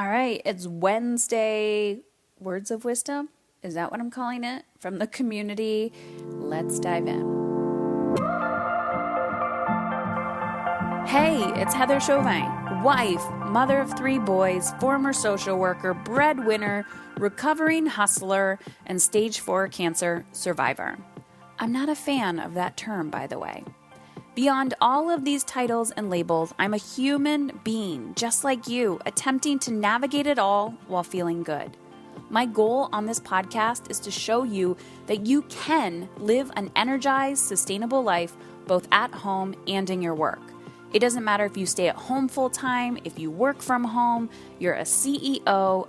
All right, it's Wednesday. Words of wisdom? Is that what I'm calling it? From the community. Let's dive in. Hey, it's Heather Chauvin, wife, mother of 3 boys, former social worker, breadwinner, recovering hustler, and stage 4 cancer survivor. I'm not a fan of that term, by the way. Beyond all of these titles and labels, I'm a human being, just like you, attempting to navigate it all while feeling good. My goal on this podcast is to show you that you can live an energized, sustainable life both at home and in your work. It doesn't matter if you stay at home full-time, if you work from home, you're a CEO,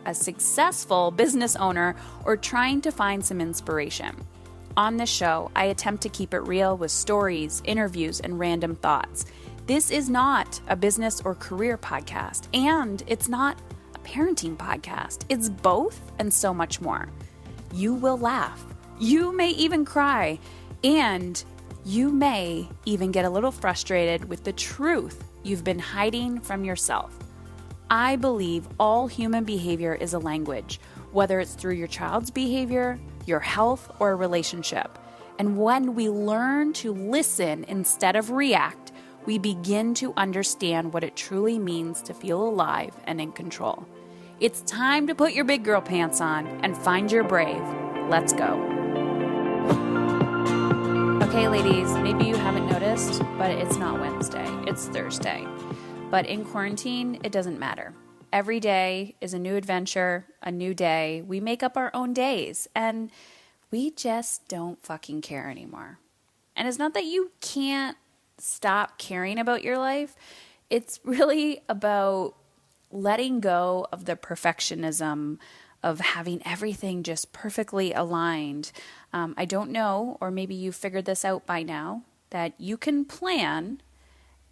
a successful business owner, or trying to find some inspiration. On this show, I attempt to keep it real with stories, interviews, and random thoughts. This is not a business or career podcast, and it's not a parenting podcast. It's both and so much more. You will laugh. You may even cry, and you may even get a little frustrated with the truth you've been hiding from yourself. I believe all human behavior is a language, whether it's through your child's behavior, your health, or a relationship. And when we learn to listen instead of react, we begin to understand what it truly means to feel alive and in control. It's time to put your big girl pants on and find your brave. Let's go. Okay, ladies, maybe you haven't noticed, but it's not Wednesday, it's Thursday. But in quarantine, it doesn't matter. Every day is a new adventure, a new day. We make up our own days, and we just don't fucking care anymore. And it's not that you can't stop caring about your life. It's really about letting go of the perfectionism of having everything just perfectly aligned. I don't know, or maybe you figured this out by now, that you can plan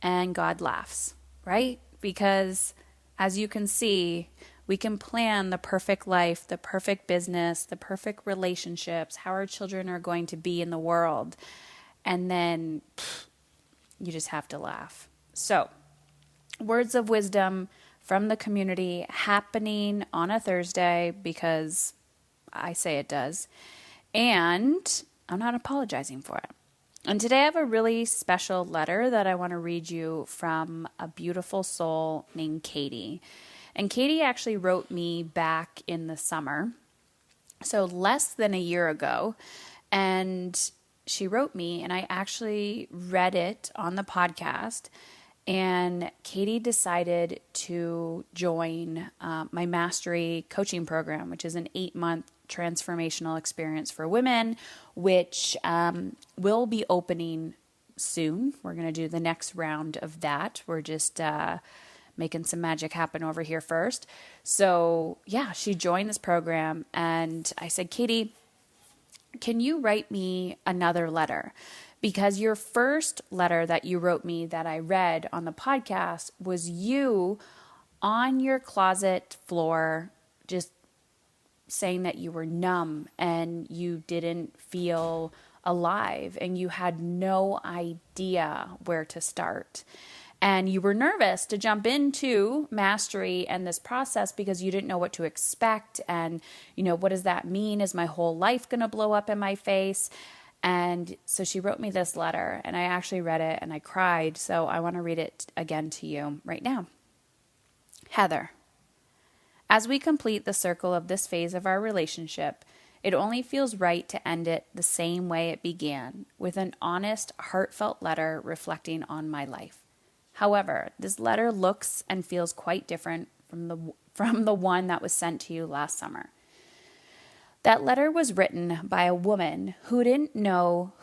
and God laughs, right? Because as you can see, we can plan the perfect life, the perfect business, the perfect relationships, how our children are going to be in the world. And then you just have to laugh. So, words of wisdom from the community happening on a Thursday because I say it does. And I'm not apologizing for it. And today I have a really special letter that I want to read you from a beautiful soul named Katie. And Katie actually wrote me back in the summer, so less than a year ago. And she wrote me, and I actually read it on the podcast. And Katie decided to join my mastery coaching program, which is an 8-month transformational experience for women, which will be opening soon. We're going to do the next round of that. We're just making some magic happen over here first. So yeah, she joined this program, and I said, Katie, can you write me another letter? Because your first letter that you wrote me that I read on the podcast was you on your closet floor just saying that you were numb and you didn't feel alive and you had no idea where to start. And you were nervous to jump into mastery and this process because you didn't know what to expect. And, what does that mean? Is my whole life going to blow up in my face? And so she wrote me this letter, and I actually read it and I cried. So I want to read it again to you right now. Heather, as we complete the circle of this phase of our relationship, it only feels right to end it the same way it began, with an honest, heartfelt letter reflecting on my life. However, this letter looks and feels quite different from the one that was sent to you last summer. That letter was written by a woman who didn't know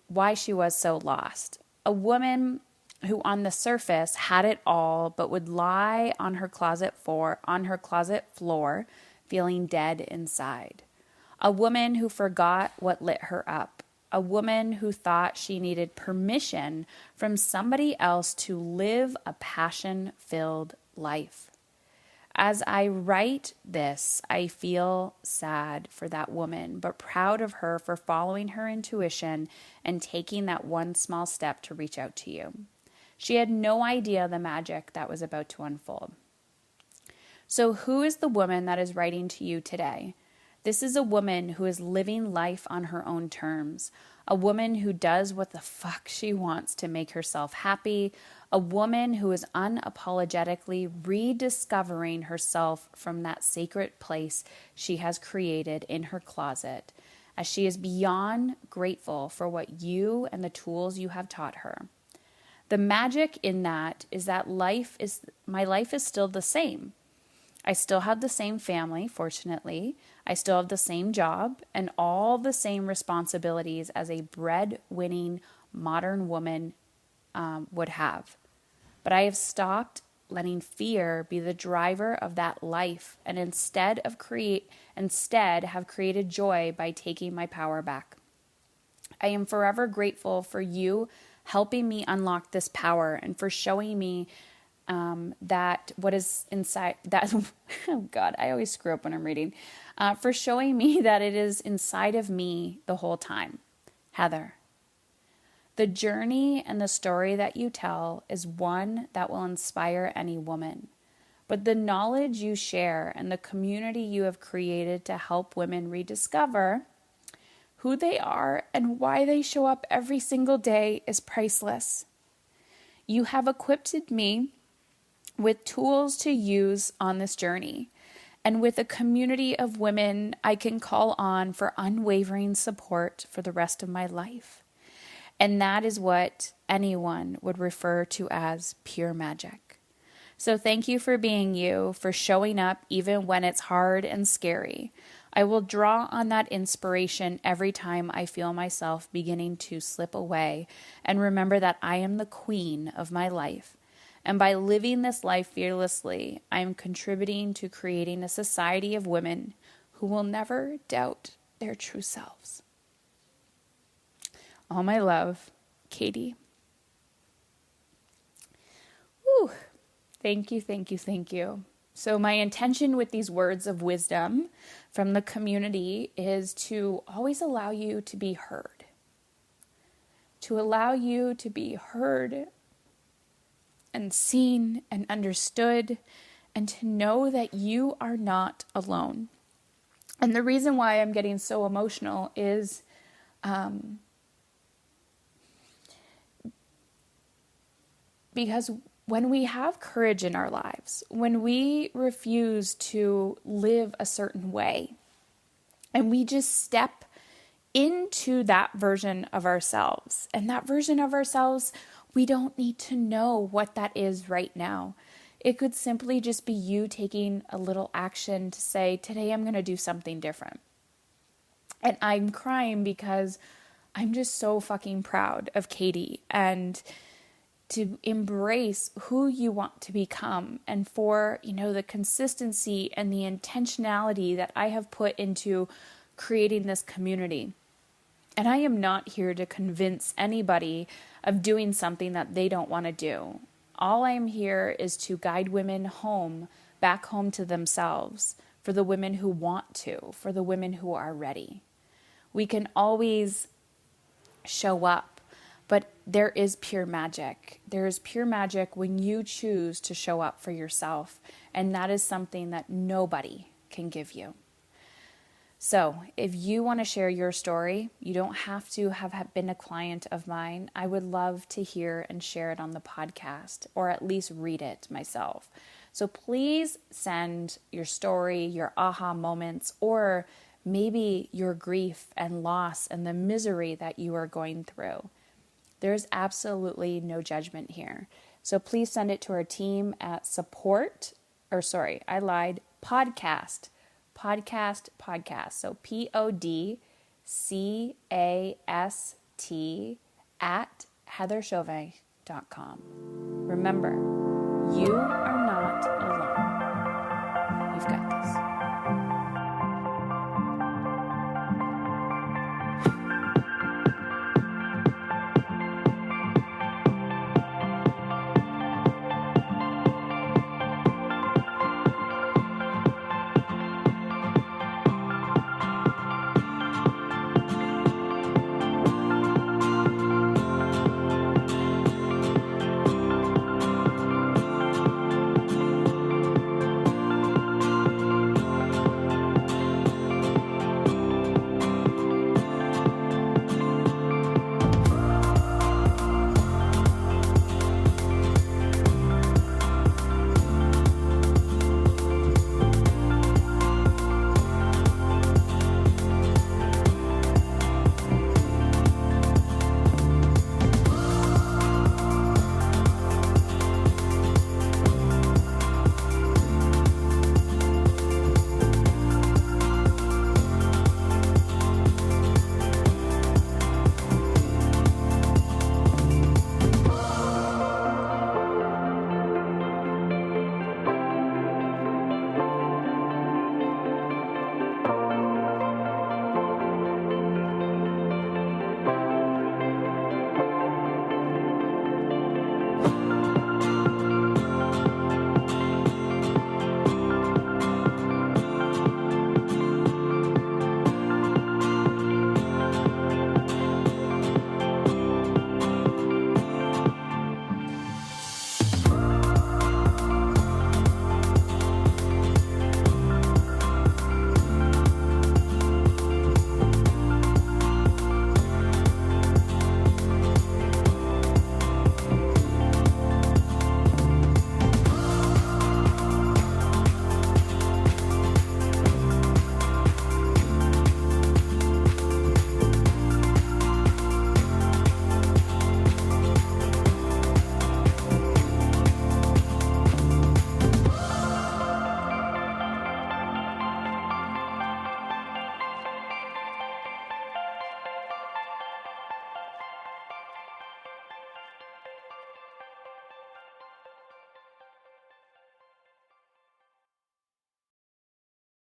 why she was so lost. A woman who on the surface had it all but would lie on her closet floor feeling dead inside. A woman who forgot what lit her up. A woman who thought she needed permission from somebody else to live a passion-filled life. As I write this, I feel sad for that woman, but proud of her for following her intuition and taking that one small step to reach out to you. She had no idea the magic that was about to unfold. So who is the woman that is writing to you today? This is a woman who is living life on her own terms. A woman who does what the fuck she wants to make herself happy. A woman who is unapologetically rediscovering herself from that sacred place she has created in her closet, as she is beyond grateful for what you and the tools you have taught her. The magic in that is that my life is still the same. I still have the same family, fortunately. I still have the same job and all the same responsibilities as a bread-winning modern woman would have. But I have stopped letting fear be the driver of that life and instead have created joy by taking my power back. I am forever grateful for you helping me unlock this power and for showing me that what is inside that, oh God, I always screw up when I'm reading, for showing me that it is inside of me the whole time. Heather, the journey and the story that you tell is one that will inspire any woman. But the knowledge you share and the community you have created to help women rediscover who they are and why they show up every single day is priceless. You have equipped me with tools to use on this journey, and with a community of women I can call on for unwavering support for the rest of my life. And that is what anyone would refer to as pure magic. So thank you for being you, for showing up even when it's hard and scary. I will draw on that inspiration every time I feel myself beginning to slip away and remember that I am the queen of my life. And by living this life fearlessly, I am contributing to creating a society of women who will never doubt their true selves. All my love, Katie. Whew. Thank you, thank you, thank you. So my intention with these words of wisdom from the community is to always allow you to be heard. To allow you to be heard and seen and understood, and to know that you are not alone. And the reason why I'm getting so emotional is because when we have courage in our lives, when we refuse to live a certain way, and we just step into that version of ourselves, and that version of ourselves, we don't need to know what that is right now. It could simply just be you taking a little action to say, today I'm going to do something different. And I'm crying because I'm just so fucking proud of Katie and to embrace who you want to become, and for, the consistency and the intentionality that I have put into creating this community. And I am not here to convince anybody of doing something that they don't want to do. All I am here is to guide women back home to themselves, for the women who want to, for the women who are ready. We can always show up, but there is pure magic. There is pure magic when you choose to show up for yourself, and that is something that nobody can give you. So if you want to share your story, you don't have to have been a client of mine. I would love to hear and share it on the podcast, or at least read it myself. So please send your story, your aha moments, or maybe your grief and loss and the misery that you are going through. There's absolutely no judgment here. So please send it to our team at podcast. So podcast at heatherchauvin.com. Remember, you are